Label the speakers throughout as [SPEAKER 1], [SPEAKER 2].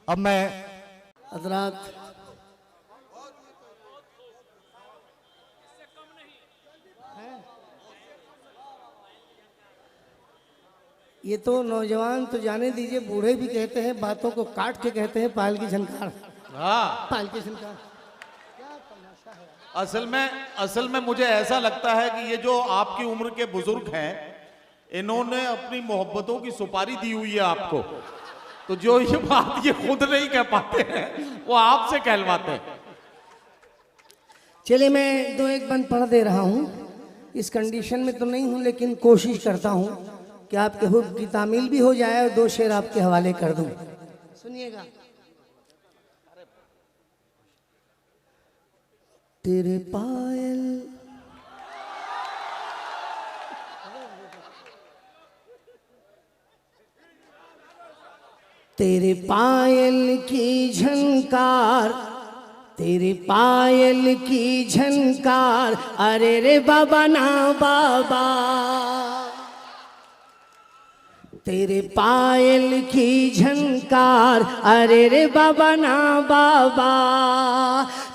[SPEAKER 1] अब मैं
[SPEAKER 2] हजरात ये तो नौजवान तो जाने दीजिए, बूढ़े भी कहते हैं, बातों को काट के कहते हैं पायल की झनकार।
[SPEAKER 3] हाँ,
[SPEAKER 2] पायल की झनकार।
[SPEAKER 3] असल में मुझे ऐसा लगता है कि ये जो आपकी उम्र के बुजुर्ग हैं, इन्होंने अपनी मोहब्बतों की सुपारी दी हुई है आपको, तो जो ये बात ये खुद नहीं कह पाते हैं वो आपसे कहलवाते हैं।
[SPEAKER 2] चलिए मैं दो एक बंद पढ़ दे रहा हूँ। इस कंडीशन में तो नहीं हूँ, लेकिन कोशिश करता हूँ कि आपके हुब की तामील भी हो जाए और दो शेर आपके हवाले कर दूं। सुनिएगा। तेरे पायल तेरे पायल की झनकार, तेरे पायल की झनकार, अरे रे बाबा ना बाबा, तेरे पायल की झनकार, अरे रे बाबा ना बाबा,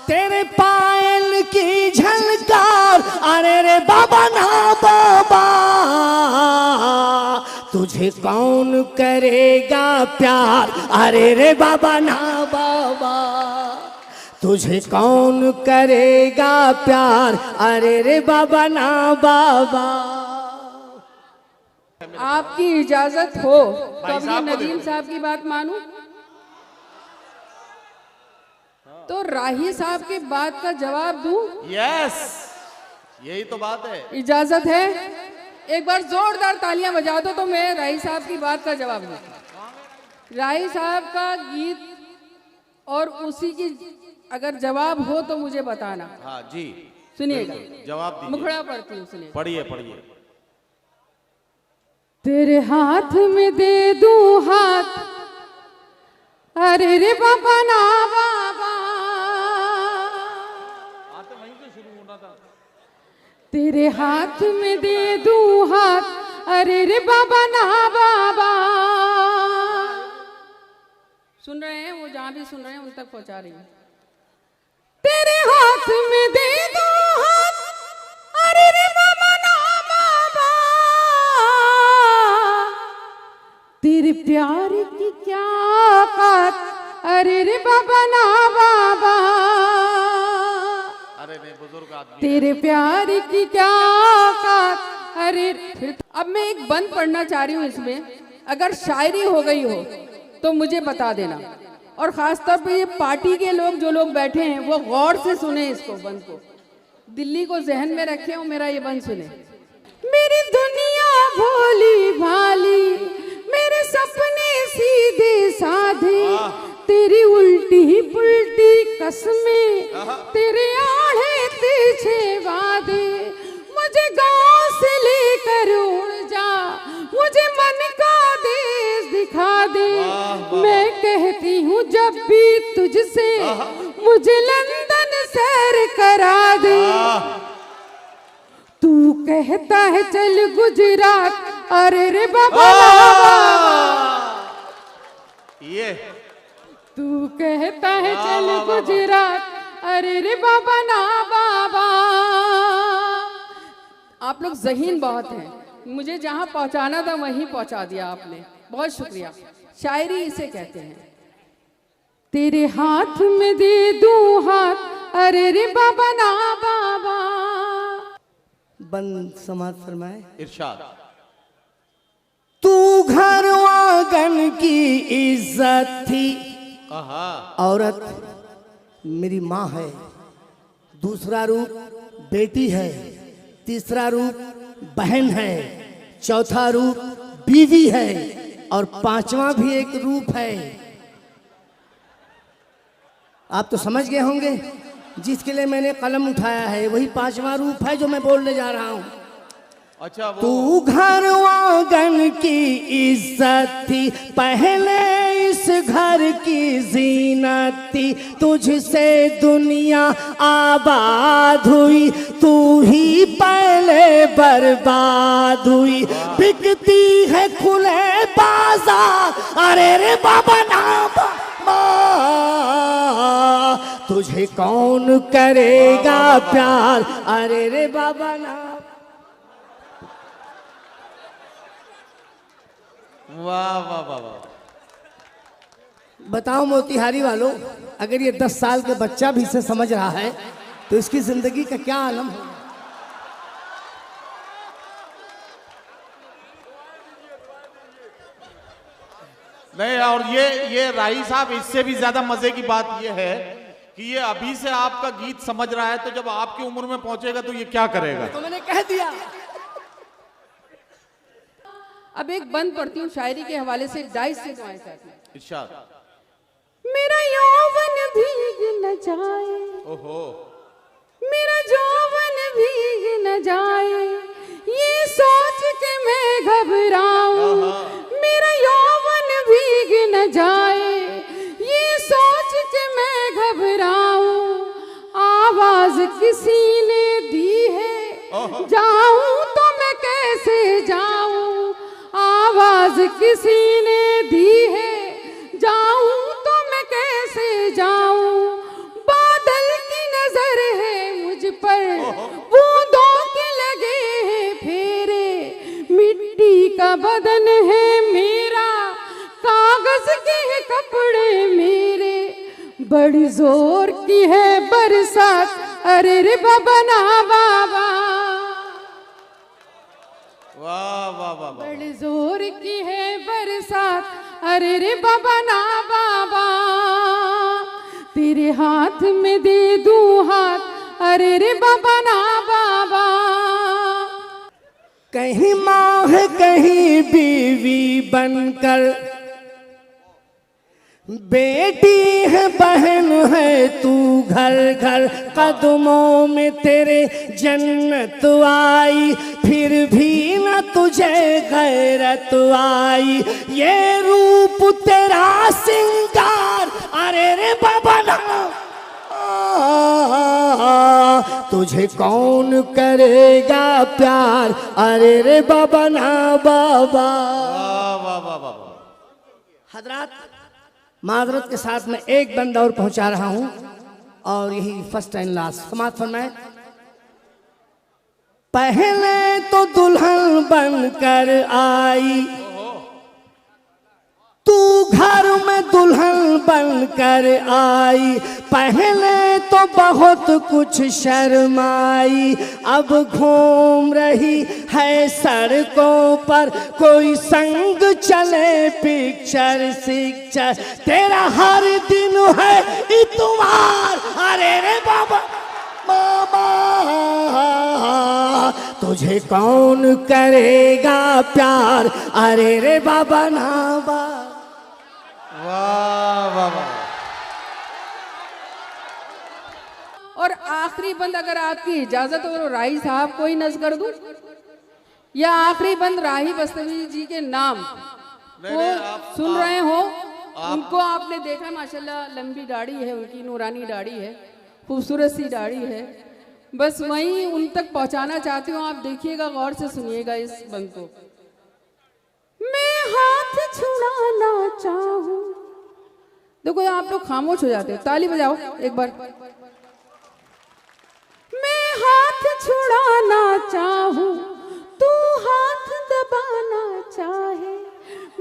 [SPEAKER 2] तेरे पायल की झनकार, अरे रे बाबा ना बाबा, तुझे कौन करेगा प्यार, अरे रे बाबा ना बाबा, तुझे कौन करेगा प्यार, अरे रे बाबा ना बाबा।
[SPEAKER 4] आपकी इजाजत हो तो अब ये नदीम साहब की बात मानूं, तो राही साहब की बात का जवाब दूं?
[SPEAKER 3] यस, यही तो बात है।
[SPEAKER 4] इजाजत है? एक बार जोरदार तालियां बजा दो तो मैं राही साहब की बात का जवाब दूं। राही साहब का गीत और उसी की अगर जवाब हो तो मुझे बताना।
[SPEAKER 3] हाँ जी,
[SPEAKER 4] सुनिएगा,
[SPEAKER 3] जवाब दीजिए।
[SPEAKER 4] मुखड़ा पढ़ती हूँ, सुनिए।
[SPEAKER 3] पढ़िए पढ़िए।
[SPEAKER 4] तेरे हाथ में दे दूं हाथ, अरे रे बाबा ना बाबा,
[SPEAKER 3] वहीं से शुरू होना था।
[SPEAKER 4] तेरे हाथ में दे दूं हाथ, अरे रे बाबा ना बाबा। सुन रहे हैं? वो जहां भी सुन रहे हैं उन तक पहुंचा रही हूं। तेरे हाथ में दे दूं हाथ, अरे रे बाबा ना बाबा, तेरे प्यार की क्या औकात, अरे रे बाबा ना बाबा,
[SPEAKER 3] अरे नहीं, बुजुर्ग आदमी,
[SPEAKER 4] तेरे प्यार की क्या औकात, अरे फिर। अब मैं एक बंद पढ़ना चाह रही हूँ इसमें, अगर शायरी हो गई हो तो मुझे बता देना, और खासतौर पे ये पार्टी के लोग जो लोग बैठे हैं वो गौर से सुने इसको, बंद को दिल्ली को जहन में रखें और मेरा ये बंद सुने। मेरी दुनिया भोली भाली, मेरे सपने सीधे साधे, तेरी उल्टी पुल्टी कसमें, तेरे आड़े पीछे वादे, मुझे गांव से लेकर उड़ जा, मुझे मन का देश दिखा दे, मैं कहती हूँ जब भी तुझसे, मुझे लंदन सैर करा दे, तू कहता है चल गुजरात, अरे रे बाबा,
[SPEAKER 3] ये
[SPEAKER 4] तू कहता है चल गुजरात, अरे रे बाबा ना बाबा। आप लोग ज़हीन बहुत हैं, मुझे जहां पहुंचाना था वहीं पहुंचा दिया आपने, बहुत शुक्रिया। शायरी इसे कहते हैं। तेरे हाथ में दे दूं हाथ, अरे रे बाबा ना बाबा।
[SPEAKER 2] बंद समाज फरमाए।
[SPEAKER 3] इरशाद।
[SPEAKER 2] तू घर आंगन की इज्जत थी, औरत मेरी माँ है, दूसरा रूप बेटी है, तीसरा रूप बहन है, चौथा रूप बीवी है, और पांचवा भी एक रूप है। आप तो समझ गए होंगे जिसके लिए मैंने कलम उठाया है, वही पांचवा रूप है जो मैं बोलने जा रहा हूं।
[SPEAKER 3] अच्छा, वो
[SPEAKER 2] तू घर आंगन की इज्जत थी, पहले इस घर की जीनत थी, तुझसे दुनिया आबाद हुई, तू ही पहले बर्बाद हुई, बिकती है खुले बाजार, अरे रे बाबा ना बाबा। तुझे कौन करेगा प्यार, अरे रे बाबा ना।
[SPEAKER 3] वाह वाह वाह वाह।
[SPEAKER 2] बताओ मोतिहारी वालों, अगर ये 10 साल के बच्चा भी इसे समझ रहा है तो इसकी जिंदगी का क्या आलम है।
[SPEAKER 3] नहीं, और ये राही साहब, इससे भी ज्यादा मजे की बात ये है कि ये अभी से आपका गीत समझ रहा है, तो जब आपकी उम्र में पहुंचेगा तो ये क्या करेगा।
[SPEAKER 2] तो मैंने कह दिया।
[SPEAKER 4] अब एक बंद पढ़ती हूँ शायरी के हवाले से, डाइस से दुआएं साथ में।
[SPEAKER 3] इरशाद।
[SPEAKER 4] मेरा यौवन भीग न जाए,
[SPEAKER 3] ओहो,
[SPEAKER 4] मेरा यौवन भीग न जाए, ये सोच के मैं घबराऊं। मेरा यौवन भीग न जाए, ये सोच के मैं घबराऊं। आवाज किसी ने दी है, जाऊं तो मैं कैसे जाऊं। आवाज किसी ने दी है, जाऊं तो मैं कैसे जाऊं। बादल की नजर है मुझ पर, बूंदों के लगे हैं फेरे। मिट्टी का बदन है मेरा, कागज के हैं कपड़े मेरे। बड़ी जोर की है बरसात, अरे रे बाबा ना बाबा।
[SPEAKER 3] वाह वाह वाह वाह।
[SPEAKER 4] बड़ी जोर की है बरसात, अरे रे बाबा ना बाबा। तेरे हाथ में दे दूं हाथ, अरे रे बाबा ना बाबा।
[SPEAKER 2] कहीं माँ है कहीं बीवी बनकर, बेटी है बहन है तू घर घर। कदमों में तेरे जन्नत आई, फिर भी न तुझे गैरत आई। ये रूप तेरा सिंगार, अरे रे बाबा ना। तुझे कौन करेगा प्यार, अरे रे बाबा ना बाबा।
[SPEAKER 3] वाह वाह वाह वाह।
[SPEAKER 2] हजरात, माजरत के साथ मैं एक बंद और पहुंचा रहा हूं, और यही फर्स्ट एंड लास्ट। समाप्त फरमाए। पहले तो दुल्हन बनकर आई, तू घर में दुल्हन बनकर आई। पहले तो बहुत कुछ शर्माई, अब घूम रही है सड़कों पर। कोई संग चले पिक्चर सिक्चर, तेरा हर दिन है इतवार, अरे रे बाबा बाबा। तुझे कौन करेगा प्यार, अरे रे बाबा ना बा।
[SPEAKER 3] वाह वाह वाह।
[SPEAKER 4] और आखिरी बंद अगर आपकी इजाजत हो, राही साहब को ही नज कर दूं, या आखिरी बंद राही बस्तवी जी के नाम
[SPEAKER 3] नहीं,
[SPEAKER 4] वो
[SPEAKER 3] आप
[SPEAKER 4] सुन रहे हो। उनको आपने देखा, माशाल्लाह लंबी दाढ़ी है उनकी, नूरानी दाढ़ी है, खूबसूरत सी दाढ़ी है। बस वहीं उन तक पहुंचाना चाहती हूँ। आप देखिएगा, गौर से सुनिएगा इस बंद को। मैं हाथ छुड़ाना चाहूं। देखो आप लोग खामोश हो जाते हो, ताली बजाओ एक बार। मैं हाथ छुड़ाना चाहूं, तू हाथ दबाना चाहे।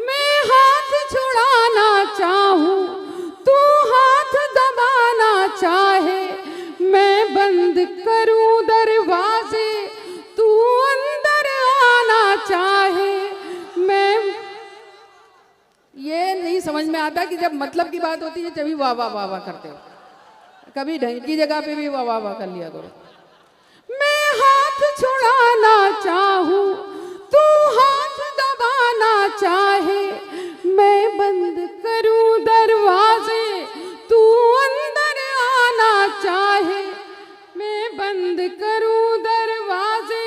[SPEAKER 4] मैं हाथ छुड़ाना चाहूं, तू हाथ दबाना चाहे। मैं बंद करूं दरवाजे, तू अंदर आना चाहे। मैं ये नहीं समझ में आता कि जब मतलब की बात होती है तभी वाह वाह वाह वाह करते हो, कभी ढंग की जगह पे भी वाह वाह वाह कर लिया करो। मैं हाथ छुड़ाना चाहूं, तू हाथ दबाना चाहे। मैं बंद करूं दरवाजे, तू अंदर आना चाहे। मैं बंद करूं दरवाजे,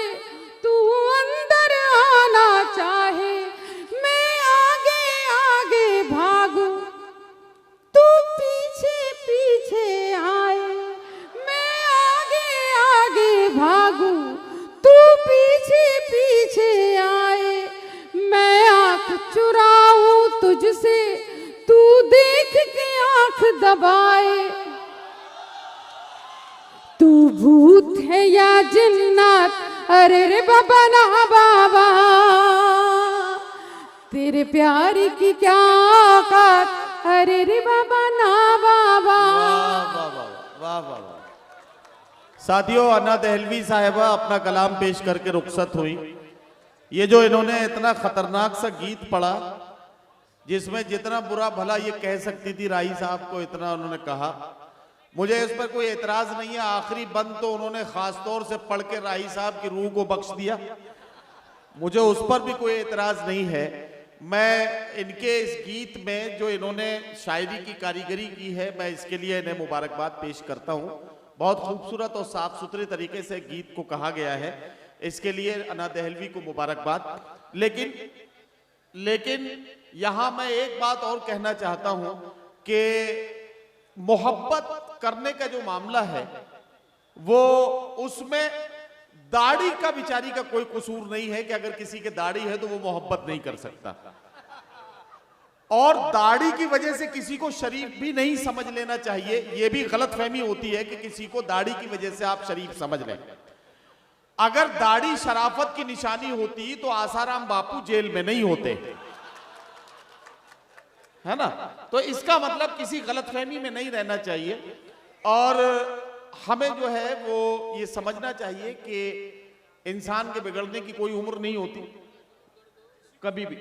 [SPEAKER 4] तू अंदर आना चाहे। मैं आगे आगे भागूं, तू पीछे पीछे आए। मैं आगे आगे भागूं, तू पीछे पीछे आए। मैं आंख चुराऊं तुझसे, तू देख के आंख दबाए। भूत है या जिन्नात, अरे रे बाबा ना बाबा, तेरे प्यार की क्या औकात, अरे रे बाबा ना बाबा।
[SPEAKER 3] वाह वाह वाह वाह वाह वाह। साथियों, अन्ना दहलवी साहिबा अपना कलाम पेश करके रुखसत हुई। ये जो इन्होंने इतना खतरनाक सा गीत पढ़ा, जिसमें जितना बुरा भला ये कह सकती थी राही साहब को, इतना उन्होंने कहा। मुझे इस पर कोई एतराज नहीं है। आखिरी बंद तो उन्होंने खास तौर से पढ़ के राही साहब की रूह को बख्श दिया, मुझे उस पर भी कोई एतराज नहीं है। मैं इनके इस गीत में जो इन्होंने शायरी की कारीगरी की है, मैं इसके लिए इन्हें मुबारकबाद पेश करता हूँ। बहुत खूबसूरत और साफ सुथरे तरीके से गीत को कहा गया है, इसके लिए अन्ना दहलवी को मुबारकबाद। लेकिन यहां मैं एक बात और कहना चाहता हूं कि मोहब्बत करने का जो मामला है, वो उसमें दाढ़ी का बेचारी का कोई कसूर नहीं है कि अगर किसी के दाढ़ी है तो वो मोहब्बत नहीं कर सकता, और दाढ़ी की वजह से किसी को शरीफ भी नहीं समझ लेना चाहिए। यह भी गलतफहमी होती है कि किसी को दाढ़ी की वजह से आप शरीफ समझ लें। अगर दाढ़ी शराफत की निशानी होती तो आसाराम बापू जेल में नहीं होते, है ना। तो इसका मतलब किसी गलतफहमी में नहीं रहना चाहिए, और हमें जो है वो ये समझना चाहिए कि इंसान के बिगड़ने की कोई उम्र नहीं होती कभी भी।